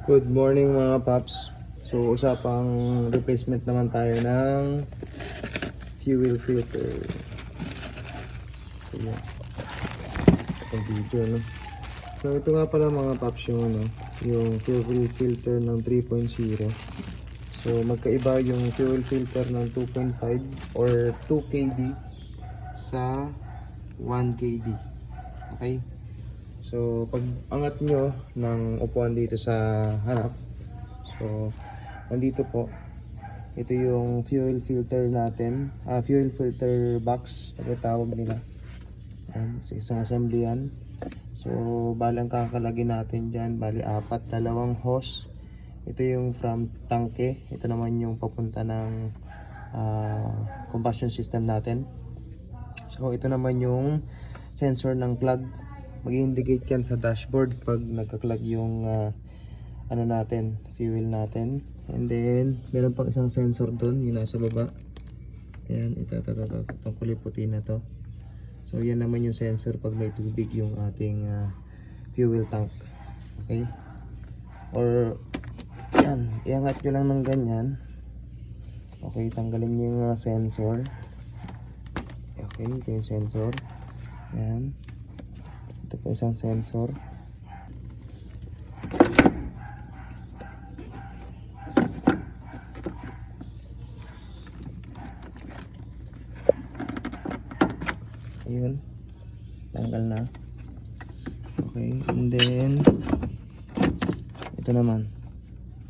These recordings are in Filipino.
Good morning mga paps. So usapang replacement naman tayo ng fuel filter. So yan, itong video no. So ito nga pala mga paps yung fuel filter ng 3.0. So magkaiba yung fuel filter ng 2.5 or 2 kD sa 1 kD. Okay? So pag angat nyo ng upuan dito sa harap, so nandito po, ito yung fuel filter natin, fuel filter box pagkatawag nila. Ayan, sa isang assembly yan. So balang kakalagay natin dyan, bali apat, dalawang hose. Ito yung from tanke, ito naman yung papunta ng combustion system natin. So ito naman yung sensor ng plug. Mag-indicate yan sa dashboard pag nagka-clog yung ano natin, fuel natin. And then meron pang isang sensor doon, yung nasa baba. Ayan, itong kulay puti na to. So yan naman yung sensor pag may tubig yung ating fuel tank. Okay? Or yan, iangat nyo lang ng ganyan. Okay, tanggalin nyo yung sensor. Okay, ito yung sensor. Yan. Ito po isang sensor. Ayun. Tanggal na. Okay. And then ito naman.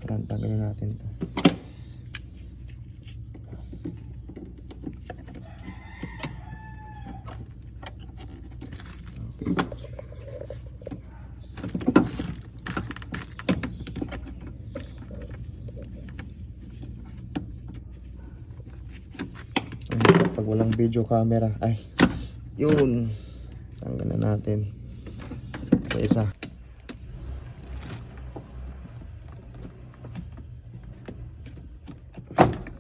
Tanggalin natin ito. Pag walang video camera, ay yun, tanggalan natin ito isa.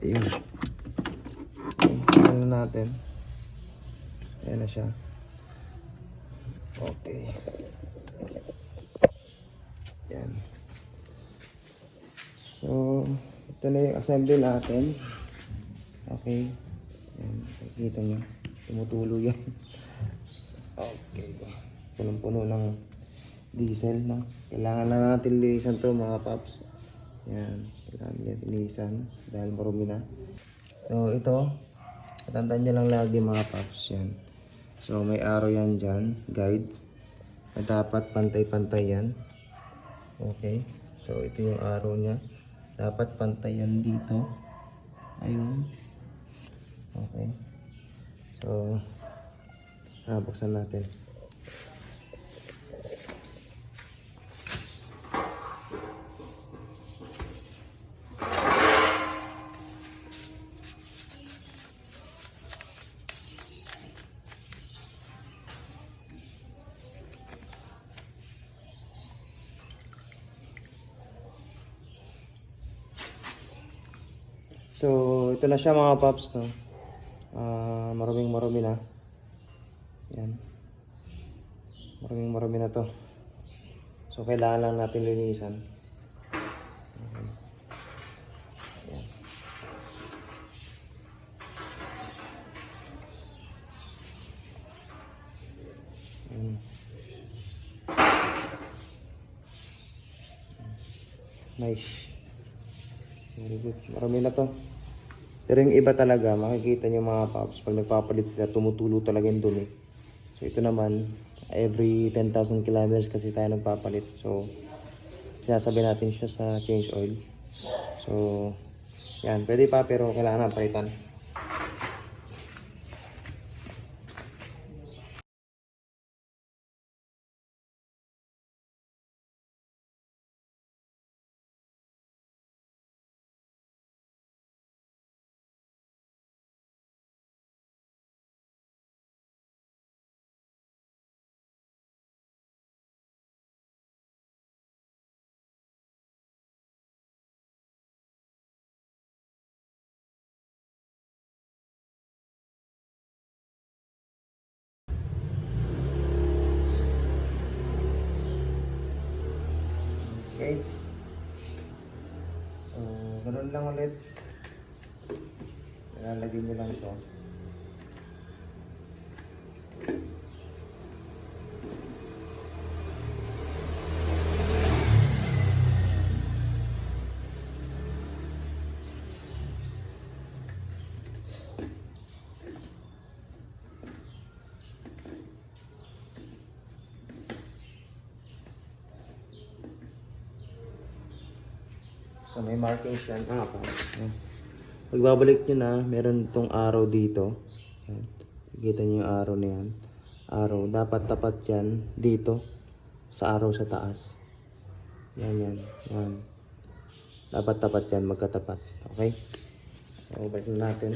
Ayun, tanggalan natin. Ayan na siya. Okay, yan. So ito na yung assembly natin. Okay, yan, nakikita nyo, tumutulo yan. Okay, punong-puno ng diesel, no? Kailangan na natin linisan to mga paps. Yan, kailangan natin linisan dahil marumi na. So ito, tandaan nyo lang lagi mga paps yan. So may arrow yan dyan, guide, na dapat pantay-pantay yan. Okay, so ito yung arrow nya, dapat pantay yan dito. Ayun. Okay, so buksan natin. So ito na siya mga paps, no? Maruming-marumi na. Yan. Maruming-marumi na to. So kailangan lang natin linisan. Yan. Yan. Nice. Very good. Marami na to. Pero yung iba talaga, makikita nyo mga paps, pag nagpapalit sila, tumutulo talaga yung dumi. So ito naman, every 10,000 kilometers kasi tayo nagpapalit. So sinasabi natin siya sa change oil. So yan, pwede pa pero kailangan na palitan. Okay. So, ganoon lang ulit. Ilalagay nyo lang ito. So may markings yan. Pagbabalik nyo na, meron itong arrow dito. Yan. Kita nyo yung arrow na yan. Arrow. Dapat tapat yan dito. Sa arrow sa taas. Yan, yan. Yan. Dapat tapat yan. Magkatapat. Okay? So, balik na natin.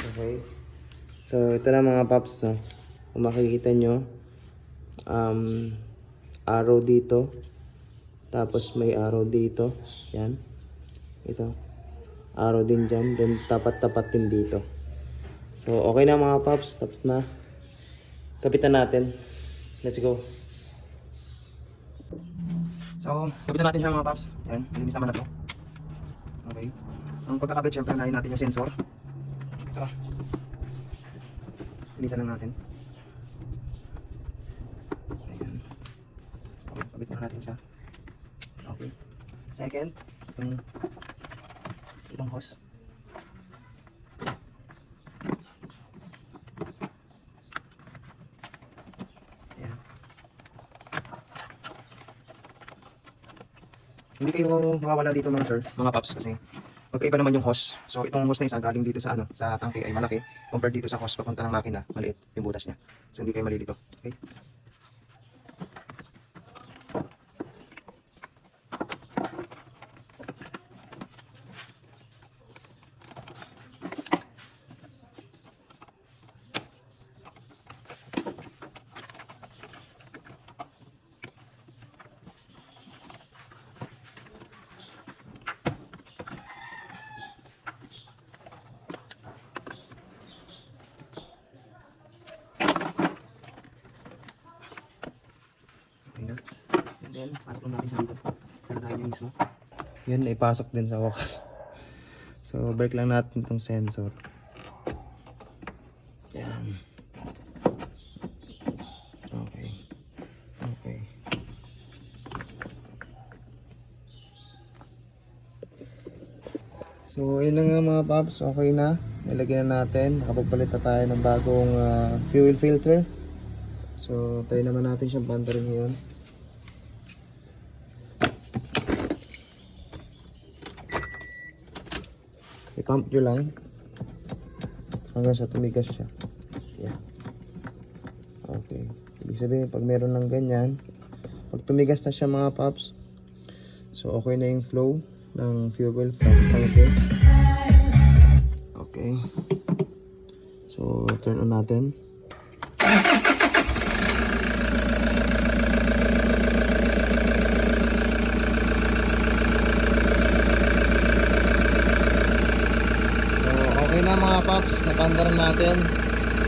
Okay. So, ito na mga paps, no. Kung makikita nyo, arrow dito. Tapos may arrow dito. Yan. Ito. Arrow din dyan. Then, tapat-tapat din dito. So, okay na mga paps. Tapos na. Kapitan natin. Let's go. So, kapitan natin siya mga paps. Yan. Nilinis naman na to. Okay. Ang pagkakabit, syempre, nahin natin yung sensor. Ito. Linisan lang natin. Ayan. Okay, kabit na natin siya. Okay. Second, itong hose. Ayan. Hindi kayo mawawala dito mga sir, mga paps, kasi magkaiba naman yung hose. So itong hose na isa galing dito sa sa tangke ay malaki compared dito sa hose papunta ng makina, maliit yung butas niya. So hindi kayo malilito. Okay? And then, pasok lang natin siya dito. Sa lagayan niya mismo. Yun, ipasok din sa wakas. So, break lang natin itong sensor. Yan. Okay. Okay. So, yun na nga mga paps. Okay na. Nilagyan na natin. Nakapagpalit na tayo ng bagong fuel filter. So, try naman natin siyang pantarin ngayon. I-pump nyo lang hanggang sa tumigas siya. Yan. Okay. Ibig sabihin, pag meron ng ganyan, pag tumigas na siya mga paps, so okay na yung flow ng fuel from tanke. Okay. So, turn on natin. Okay na mga paps, napandaran natin.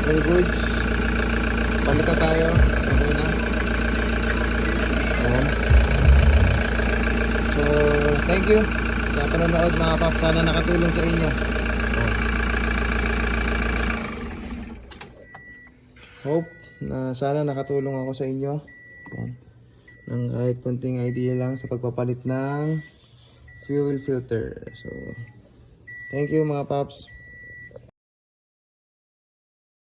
All goods. Balik na tayo. Okay na. Ayan. So, thank you sa panonood mga paps. Sana nakatulong sa inyo. Hope na sana nakatulong ako sa inyo. Ayan. Nang kahit konting idea lang sa pagpapalit ng fuel filter. So, thank you mga paps.